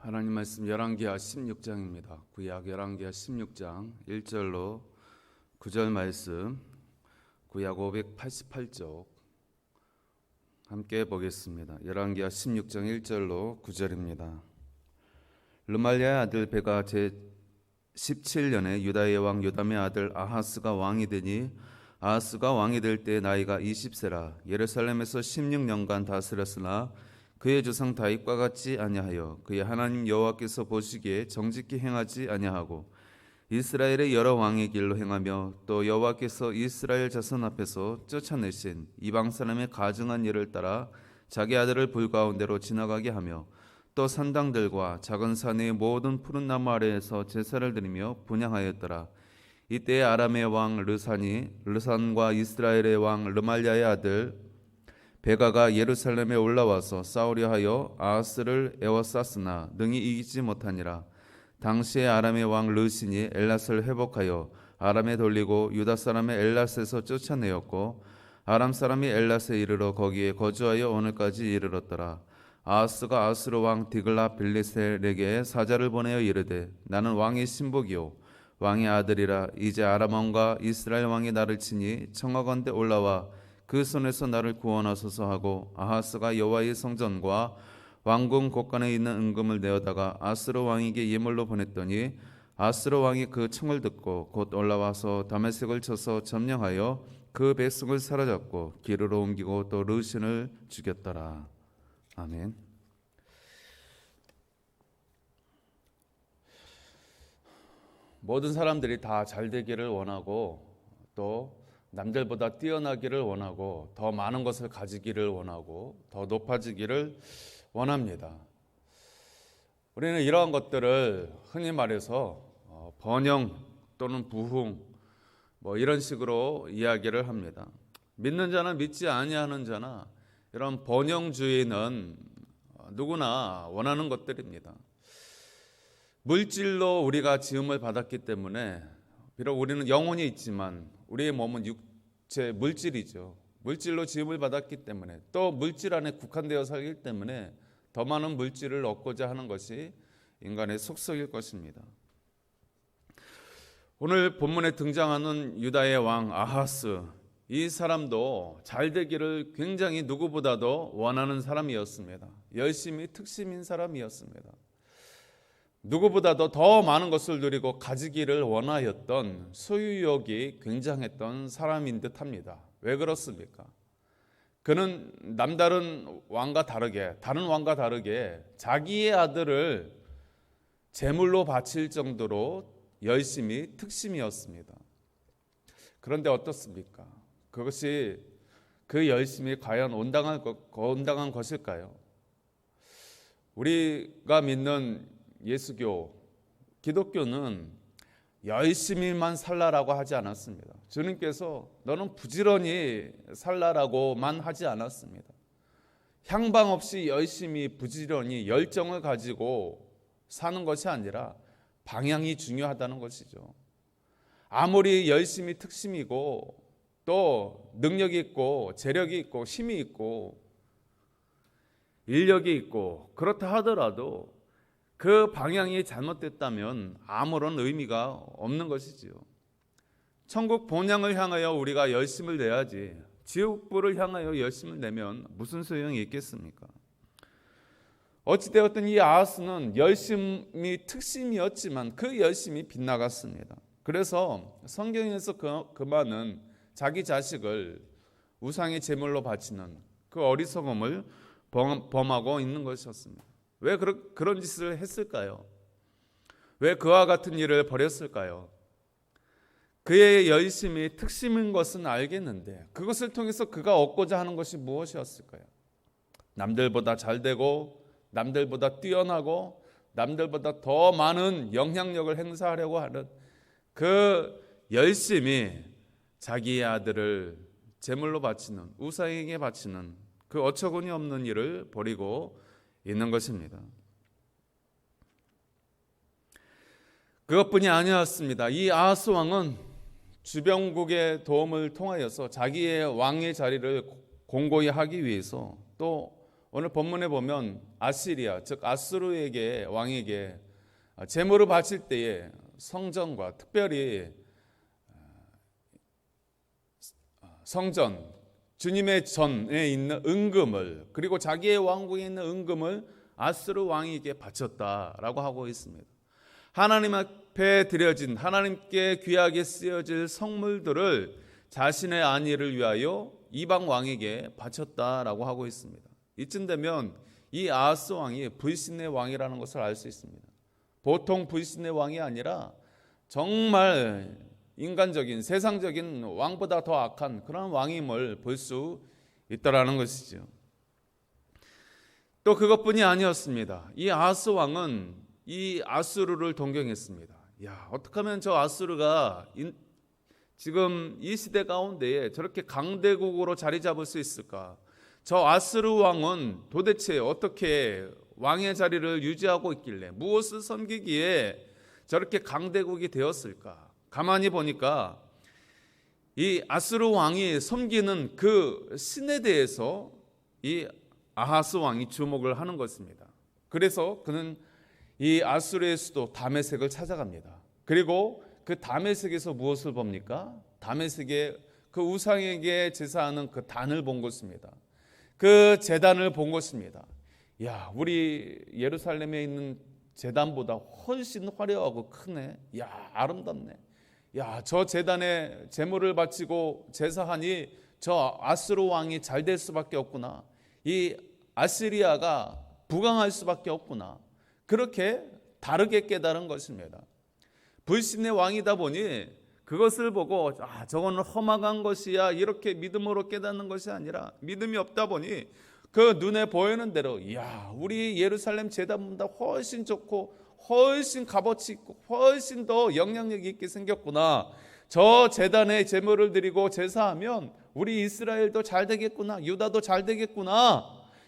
하나님 말씀 열왕기하 16장입니다. 구약 열왕기하 16장 1절로 9절 말씀, 구약 588쪽 함께 보겠습니다. 열왕기하 16장 1절로 9절입니다. 르말리아의 아들 베가 제 17년에 유다의 왕 요담의 아들 아하스가 왕이 되니 아하스가 왕이 될 때 나이가 20세라. 예루살렘에서 16년간 다스렸으나 그의 조상 다윗과 같지 아니하여 그의 하나님 여호와께서 보시기에 정직히 행하지 아니하고 이스라엘의 여러 왕의 길로 행하며 또 여호와께서 이스라엘 자손 앞에서 쫓아내신 이방 사람의 가증한 일을 따라 자기 아들을 불 가운데로 지나가게 하며 또 산당들과 작은 산의 모든 푸른 나무 아래에서 제사를 드리며 분향하였더라. 이때 아람의 왕 르산과 이스라엘의 왕 르말리아의 아들 베가가 예루살렘에 올라와서 싸우려 하여 아하스를 에워쌌으나 능히 이기지 못하니라. 당시에 아람의 왕 르신이 엘랏을 회복하여 아람에 돌리고 유다 사람의 엘랏에서 쫓아내었고 아람 사람이 엘랏에 이르러 거기에 거주하여 오늘까지 이르렀더라. 아하스가 아수르 왕 디글라 빌레셀에게 사자를 보내어 이르되 나는 왕의 신복이요 왕의 아들이라. 이제 아람 왕과 이스라엘 왕이 나를 치니 청하건대 올라와 그 손에서 나를 구원하소서 하고 아하스가 여호와의 성전과 왕궁 곳간에 있는 은금을 내어다가 아수르 왕에게 예물로 보냈더니 아수르 왕이 그 청을 듣고 곧 올라와서 다메섹을 쳐서 점령하여 그 백성을 사로잡고 기르로 옮기고 또 르신을 죽였더라. 아멘. 모든 사람들이 다 잘 되기를 원하고 또 남들보다 뛰어나기를 원하고 더 많은 것을 가지기를 원하고 더 높아지기를 원합니다. 우리는 이러한 것들을 흔히 말해서 번영 또는 부흥 이런 식으로 이야기를 합니다. 믿는 자나 믿지 아니하는 자나 이런 번영주의는 누구나 원하는 것들입니다. 물질로 우리가 지음을 받았기 때문에 비록 우리는 영혼이 있지만 우리의 몸은 육체 물질이죠. 물질로 지음을 받았기 때문에 또 물질 안에 국한되어 살기 때문에 더 많은 물질을 얻고자 하는 것이 인간의 속성일 것입니다. 오늘 본문에 등장하는 유다의 왕 아하스, 이 사람도 잘 되기를 굉장히 누구보다도 원하는 사람이었습니다. 열심히 특심인 사람이었습니다. 누구보다도 더 많은 것을 누리고 가지기를 원하였던 소유욕이 굉장했던 사람인 듯합니다. 왜 그렇습니까? 그는 남다른 왕과 다르게, 다른 왕과 다르게 자기의 아들을 제물로 바칠 정도로 열심히 특심이었습니다. 그런데 어떻습니까? 그것이 그 열심이 과연 온당한 것일까요? 우리가 믿는 예수교, 기독교는 열심히만 살라라고 하지 않았습니다. 주님께서 너는 부지런히 살라라고만 하지 않았습니다. 향방 없이 열심히 부지런히 열정을 가지고 사는 것이 아니라 방향이 중요하다는 것이죠. 아무리 열심히 특심이고 또 능력이 있고 재력이 있고 힘이 있고 인력이 있고 그렇다 하더라도 그 방향이 잘못됐다면 아무런 의미가 없는 것이지요. 천국 본향을 향하여 우리가 열심을 내야지 지옥불을 향하여 열심을 내면 무슨 소용이 있겠습니까? 어찌되었든 이 아하스는 열심이 특심이었지만 그 열심이 빗나갔습니다. 그래서 성경에서 그만은 자기 자식을 우상의 제물로 바치는 그 어리석음을 범하고 있는 것이었습니다. 왜 그런 짓을 했을까요? 왜 그와 같은 일을 벌였을까요? 그의 열심이 특심인 것은 알겠는데 그것을 통해서 그가 얻고자 하는 것이 무엇이었을까요? 남들보다 잘 되고 남들보다 뛰어나고 남들보다 더 많은 영향력을 행사하려고 하는 그 열심이 자기의 아들을 제물로 바치는, 우상에게 바치는 그 어처구니 없는 일을 벌이고 있는 것입니다. 그것뿐이 아니었습니다. 이 아하스 왕은 주변국의 도움을 통하여서 자기의 왕의 자리를 공고히 하기 위해서 또 오늘 본문에 보면 아시리아, 즉 아수르에게 왕에게 제물을 바칠 때에 성전과 특별히 성전, 주님의 전에 있는 은금을, 그리고 자기의 왕국에 있는 은금을 아수르 왕에게 바쳤다라고 하고 있습니다. 하나님 앞에 드려진, 하나님께 귀하게 쓰여질 성물들을 자신의 안위를 위하여 이방 왕에게 바쳤다라고 하고 있습니다. 이쯤 되면 이 아하스 왕이 불신의 왕이라는 것을 알 수 있습니다. 보통 불신의 왕이 아니라 정말 인간적인, 세상적인 왕보다 더 악한 그런 왕임을 볼 수 있다라는 것이죠. 또 그것뿐이 아니었습니다. 이 아하스 왕은 이 아수르를 동경했습니다. 야, 어떻게 하면 저 아수르가 지금 이 시대 가운데에 저렇게 강대국으로 자리 잡을 수 있을까? 저 아수르 왕은 도대체 어떻게 왕의 자리를 유지하고 있길래, 무엇을 섬기기에 저렇게 강대국이 되었을까? 가만히 보니까 이 아수르 왕이 섬기는 그 신에 대해서 이 아하스 왕이 주목을 하는 것입니다. 그래서 그는 이 아수르의 수도 다메섹을 찾아갑니다. 그리고 그 다메섹에서 무엇을 봅니까? 다메섹의 그 우상에게 제사하는 그 단을 본 것입니다. 그 제단을 본 것입니다. 야, 우리 예루살렘에 있는 제단보다 훨씬 화려하고 크네. 야, 아름답네. 야, 저 제단에 제물을 바치고 제사하니 저 아수르 왕이 잘 될 수밖에 없구나. 이 아시리아가 부강할 수밖에 없구나. 그렇게 다르게 깨달은 것입니다. 불신의 왕이다 보니 그것을 보고 저거는 험악한 것이야, 이렇게 믿음으로 깨닫는 것이 아니라, 믿음이 없다 보니 그 눈에 보이는 대로, 야, 우리 예루살렘 제단보다 훨씬 좋고 훨씬 값어치 있고 훨씬 더 영향력 있게 생겼구나. 저 제단에 제물을 드리고 제사하면 우리 이스라엘도 잘 되겠구나, 유다도 잘 되겠구나.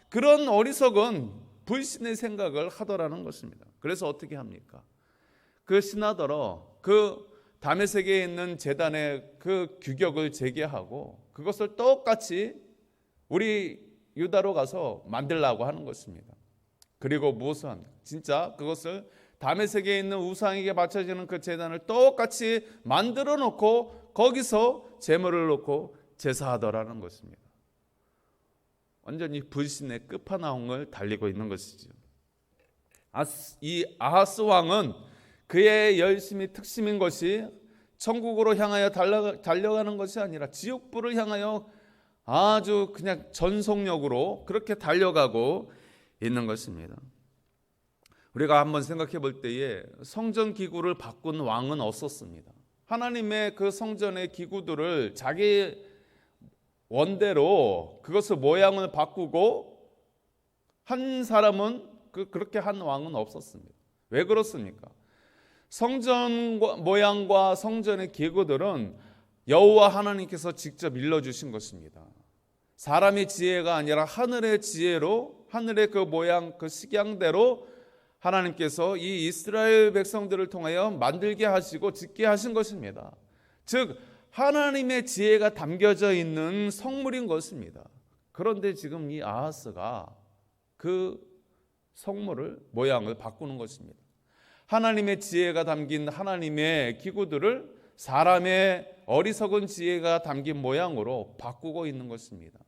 그런 어리석은 불신의 생각을 하더라는 것입니다. 그래서 어떻게 합니까? 그 신하더러 그 다메섹에 있는 제단의 그 규격을 재개하고 그것을 똑같이 우리 유다로 가서 만들라고 하는 것입니다. 그리고 무엇을 합니까? 진짜 그것을 다메섹에 있는 우상에게 바쳐지는 그 제단을 똑같이 만들어 놓고 거기서 제물을 놓고 제사하더라는 것입니다. 완전히 불신의 끝판왕을 달리고 있는 것이죠. 이 아하스 왕은 그의 열심이 특심인 것이 천국으로 향하여 달려가는 것이 아니라 지옥불을 향하여 아주 그냥 전속력으로 그렇게 달려가고 있는 것입니다. 우리가 한번 생각해 볼 때에 성전 기구를 바꾼 왕은 없었습니다. 하나님의 그 성전의 기구들을 자기 원대로 그것을 모양을 바꾸고 한 사람은 그렇게 한 왕은 없었습니다. 왜 그렇습니까? 성전 모양과 성전의 기구들은 여호와 하나님께서 직접 일러주신 것입니다. 사람의 지혜가 아니라 하늘의 지혜로, 하늘의 그 모양, 그 식양대로 하나님께서 이 이스라엘 백성들을 통하여 만들게 하시고 짓게 하신 것입니다. 즉 하나님의 지혜가 담겨져 있는 성물인 것입니다. 그런데 지금 이 아하스가 그 성물을, 모양을 바꾸는 것입니다. 하나님의 지혜가 담긴 하나님의 기구들을 사람의 어리석은 지혜가 담긴 모양으로 바꾸고 있는 것입니다.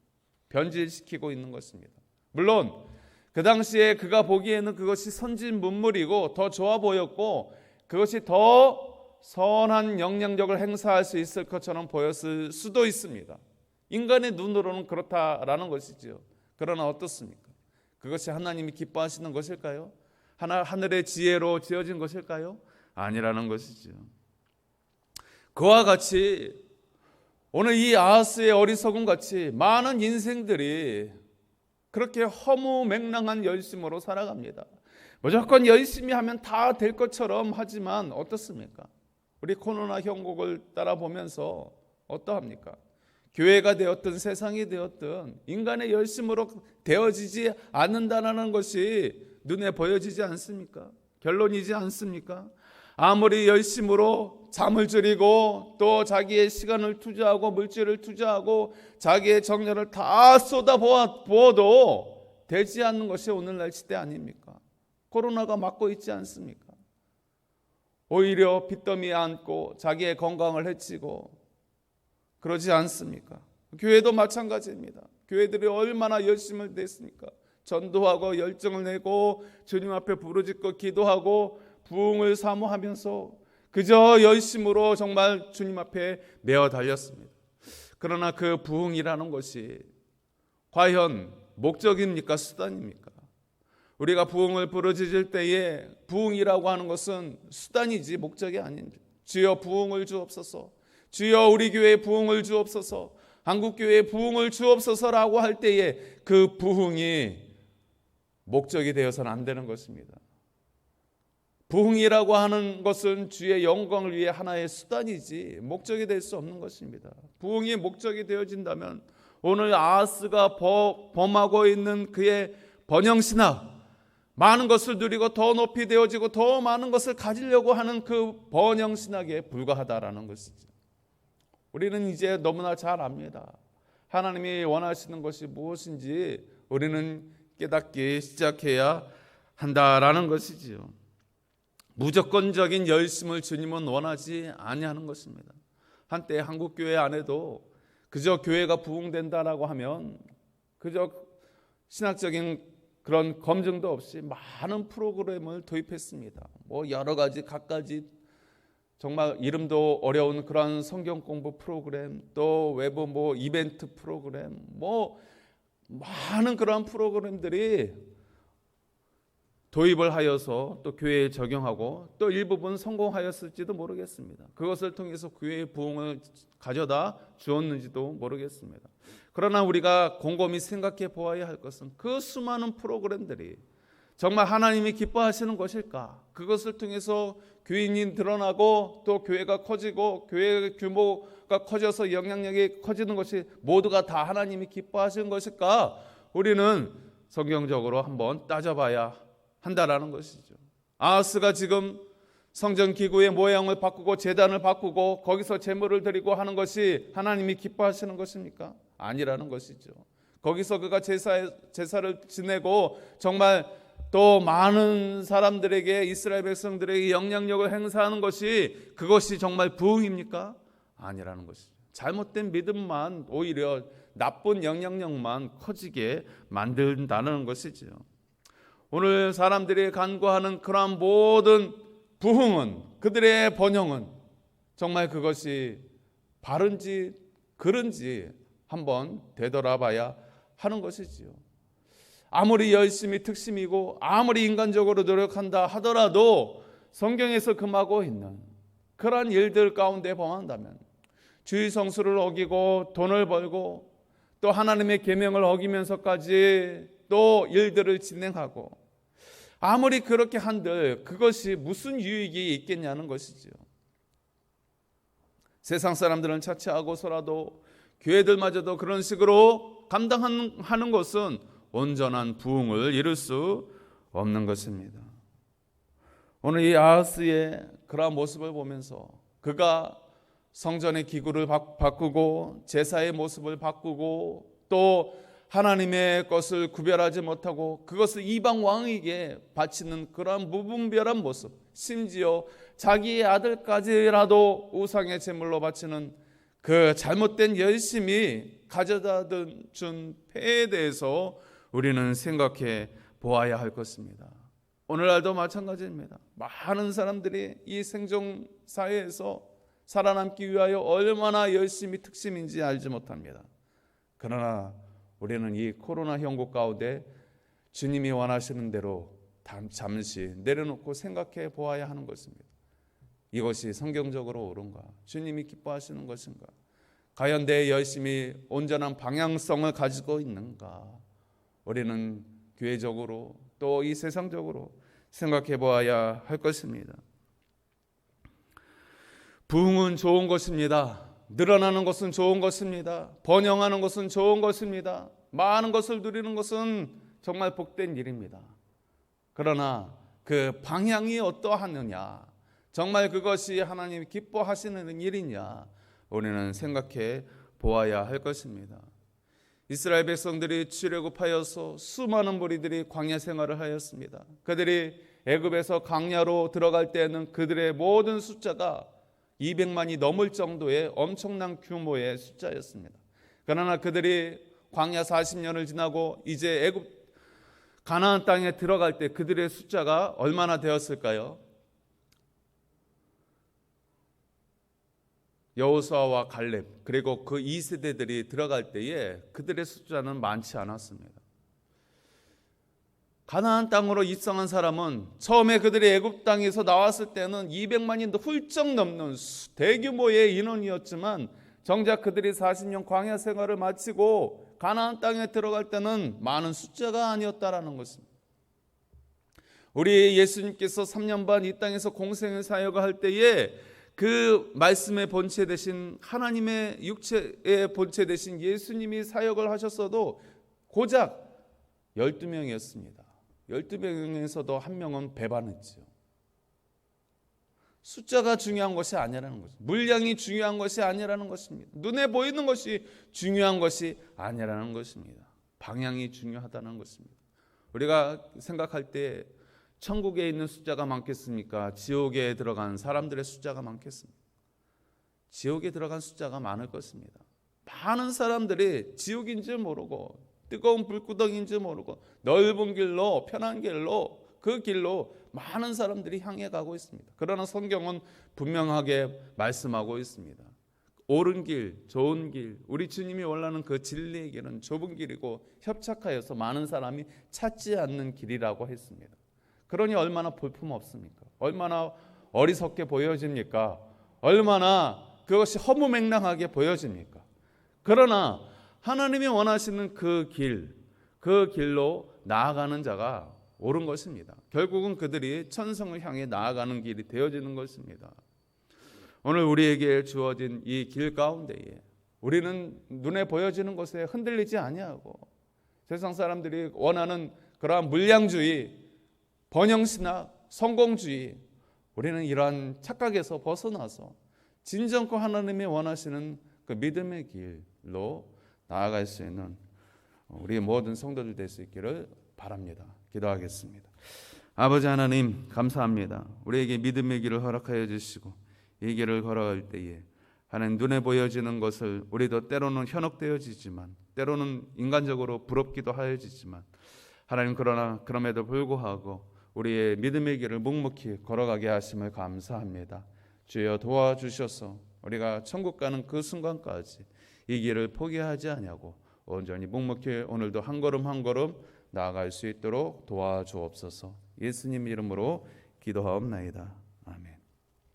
변질시키고 있는 것입니다. 물론 그 당시에 그가 보기에는 그것이 선진 문물이고 더 좋아 보였고 그것이 더 선한 영향력을 행사할 수 있을 것처럼 보였을 수도 있습니다. 인간의 눈으로는 그렇다라는 것이죠. 그러나 어떻습니까? 그것이 하나님이 기뻐하시는 것일까요? 하늘의 지혜로 지어진 것일까요? 아니라는 것이죠. 그와 같이 오늘 이 아하스의 어리석음 같이 많은 인생들이 그렇게 허무맹랑한 열심으로 살아갑니다. 무조건 열심히 하면 다 될 것처럼 하지만 어떻습니까? 우리 코로나 형국을 따라보면서 어떠합니까? 교회가 되었든 세상이 되었든 인간의 열심으로 되어지지 않는다는 것이 눈에 보여지지 않습니까? 결론이지 않습니까? 아무리 열심으로 잠을 줄이고 또 자기의 시간을 투자하고 물질을 투자하고 자기의 정열을 다 쏟아부어도 되지 않는 것이 오늘날 시대 아닙니까? 코로나가 막고 있지 않습니까? 오히려 빚더미에 앉고 자기의 건강을 해치고 그러지 않습니까? 교회도 마찬가지입니다. 교회들이 얼마나 열심을 냈습니까? 전도하고 열정을 내고 주님 앞에 부르짖고 기도하고 부흥을 사모하면서 그저 열심으로 정말 주님 앞에 메어 달렸습니다. 그러나 그 부흥이라는 것이 과연 목적입니까? 수단입니까? 우리가 부흥을 부르짖을 때에 부흥이라고 하는 것은 수단이지 목적이 아닙니다. 주여 부흥을 주옵소서, 주여 우리 교회에 부흥을 주옵소서, 한국교회에 부흥을 주옵소서라고 할 때에 그 부흥이 목적이 되어서는 안 되는 것입니다. 부흥이라고 하는 것은 주의 영광을 위해 하나의 수단이지 목적이 될 수 없는 것입니다. 부흥이 목적이 되어진다면 오늘 아하스가 범하고 있는 그의 번영신학, 많은 것을 누리고 더 높이 되어지고 더 많은 것을 가지려고 하는 그 번영신학에 불과하다라는 것이죠. 우리는 이제 너무나 잘 압니다. 하나님이 원하시는 것이 무엇인지 우리는 깨닫기 시작해야 한다라는 것이지요. 무조건적인 열심을 주님은 원하지 아니하는 것입니다. 한때 한국교회 안에도 그저 교회가 부흥된다라고 하면 그저 신학적인 그런 검증도 없이 많은 프로그램을 도입했습니다. 여러 가지 갖가지 정말 이름도 어려운 그런 성경 공부 프로그램, 또 외부 이벤트 프로그램, 많은 그런 프로그램들이 도입을 하여서 또 교회에 적용하고 또 일부분 성공하였을지도 모르겠습니다. 그것을 통해서 교회의 부흥을 가져다 주었는지도 모르겠습니다. 그러나 우리가 곰곰이 생각해 보아야 할 것은 그 수많은 프로그램들이 정말 하나님이 기뻐하시는 것일까? 그것을 통해서 교인이 드러나고 또 교회가 커지고 교회의 규모가 커져서 영향력이 커지는 것이 모두가 다 하나님이 기뻐하시는 것일까? 우리는 성경적으로 한번 따져봐야 한다라는 것이죠. 아하스가 지금 성전 기구의 모양을 바꾸고 제단을 바꾸고 거기서 제물을 드리고 하는 것이 하나님이 기뻐하시는 것입니까? 아니라는 것이죠. 거기서 그가 제사를 지내고 정말 또 많은 사람들에게, 이스라엘 백성들에게 영향력을 행사하는 것이 그것이 정말 부흥입니까? 아니라는 것이죠. 잘못된 믿음만 오히려 나쁜 영향력만 커지게 만든다는 것이죠. 오늘 사람들이 간구하는 그러한 모든 부흥은, 그들의 번영은 정말 그것이 바른지 그른지 한번 되돌아봐야 하는 것이지요. 아무리 열심히 특심이고 아무리 인간적으로 노력한다 하더라도 성경에서 금하고 있는 그러한 일들 가운데 범한다면, 주의 성수를 어기고 돈을 벌고 또 하나님의 계명을 어기면서까지 또 일들을 진행하고 아무리 그렇게 한들 그것이 무슨 유익이 있겠냐는 것이죠. 세상 사람들은 차치하고서라도 교회들마저도 그런 식으로 감당하는 것은 온전한 부흥을 이룰 수 없는 것입니다. 오늘 이 아하스의 그러한 모습을 보면서 그가 성전의 기구를 바꾸고 제사의 모습을 바꾸고 또 하나님의 것을 구별하지 못하고 그것을 이방 왕에게 바치는 그러한 무분별한 모습, 심지어 자기의 아들까지라도 우상의 제물로 바치는 그 잘못된 열심이 가져다 준 폐에 대해서 우리는 생각해 보아야 할 것입니다. 오늘날도 마찬가지입니다. 많은 사람들이 이 생존 사회에서 살아남기 위하여 얼마나 열심히 특심인지 알지 못합니다. 그러나 우리는 이 코로나 형국 가운데 주님이 원하시는 대로 잠시 내려놓고 생각해 보아야 하는 것입니다. 이것이 성경적으로 옳은가? 주님이 기뻐하시는 것인가? 과연 내 열심이 온전한 방향성을 가지고 있는가? 우리는 교회적으로 또 이 세상적으로 생각해 보아야 할 것입니다. 부흥은 좋은 것입니다. 늘어나는 것은 좋은 것입니다. 번영하는 것은 좋은 것입니다. 많은 것을 누리는 것은 정말 복된 일입니다. 그러나 그 방향이 어떠하느냐, 정말 그것이 하나님이 기뻐하시는 일이냐, 우리는 생각해 보아야 할 것입니다. 이스라엘 백성들이 출애굽하여서 수많은 무리들이 광야 생활을 하였습니다. 그들이 애굽에서 광야로 들어갈 때에는 그들의 모든 숫자가 200만이 넘을 정도의 엄청난 규모의 숫자였습니다. 그러나 그들이 광야 40년을 지나고 이제 애굽 가나안 땅에 들어갈 때 그들의 숫자가 얼마나 되었을까요? 여호수아와 갈렙 그리고 그 2세대들이 들어갈 때에 그들의 숫자는 많지 않았습니다. 가나안 땅으로 입성한 사람은 처음에 그들이 애굽 땅에서 나왔을 때는 200만이 훌쩍 넘는 대규모의 인원이었지만 정작 그들이 40년 광야 생활을 마치고 가나안 땅에 들어갈 때는 많은 숫자가 아니었다라는 것입니다. 우리 예수님께서 3년 반 이 땅에서 공생의 사역을 할 때에 그 말씀의 본체 되신 하나님의 육체의 본체 되신 예수님이 사역을 하셨어도 고작 12명이었습니다. 12명에서도 한 명은 배반했죠. 숫자가 중요한 것이 아니라는 것입니다. 물량이 중요한 것이 아니라는 것입니다. 눈에 보이는 것이 중요한 것이 아니라는 것입니다. 방향이 중요하다는 것입니다. 우리가 생각할 때 천국에 있는 숫자가 많겠습니까? 지옥에 들어간 사람들의 숫자가 많겠습니까? 지옥에 들어간 숫자가 많을 것입니다. 많은 사람들이 지옥인지 모르고 뜨거운 불구덩이인지 모르고 넓은 길로 편한 길로 그 길로 많은 사람들이 향해 가고 있습니다. 그러나 성경은 분명하게 말씀하고 있습니다. 옳은 길, 좋은 길, 우리 주님이 원하는 그 진리의 길은 좁은 길이고 협착하여서 많은 사람이 찾지 않는 길이라고 했습니다. 그러니 얼마나 볼품없습니까? 얼마나 어리석게 보여집니까? 얼마나 그것이 허무맹랑하게 보여집니까? 그러나 하나님이 원하시는 그 길로 나아가는 자가 옳은 것입니다. 결국은 그들이 천성을 향해 나아가는 길이 되어지는 것입니다. 오늘 우리에게 주어진 이 길 가운데에 우리는 눈에 보여지는 것에 흔들리지 아니하고 세상 사람들이 원하는 그러한 물량주의, 번영신학, 성공주의, 우리는 이러한 착각에서 벗어나서 진정코 하나님이 원하시는 그 믿음의 길로 나아갈 수 있는 우리 모든 성도들 될 수 있기를 바랍니다. 기도하겠습니다. 아버지 하나님 감사합니다. 우리에게 믿음의 길을 허락하여 주시고 이 길을 걸어갈 때에 하나님 눈에 보여지는 것을 우리도 때로는 현혹되어지지만 때로는 인간적으로 부럽기도 하여지지만 하나님 그러나 그럼에도 불구하고 우리의 믿음의 길을 묵묵히 걸어가게 하심을 감사합니다. 주여 도와주셔서 우리가 천국 가는 그 순간까지 이 길을 포기하지 아니하고 온전히 묵묵히 오늘도 한 걸음 한 걸음 나아갈 수 있도록 도와주옵소서. 예수님 이름으로 기도하옵나이다.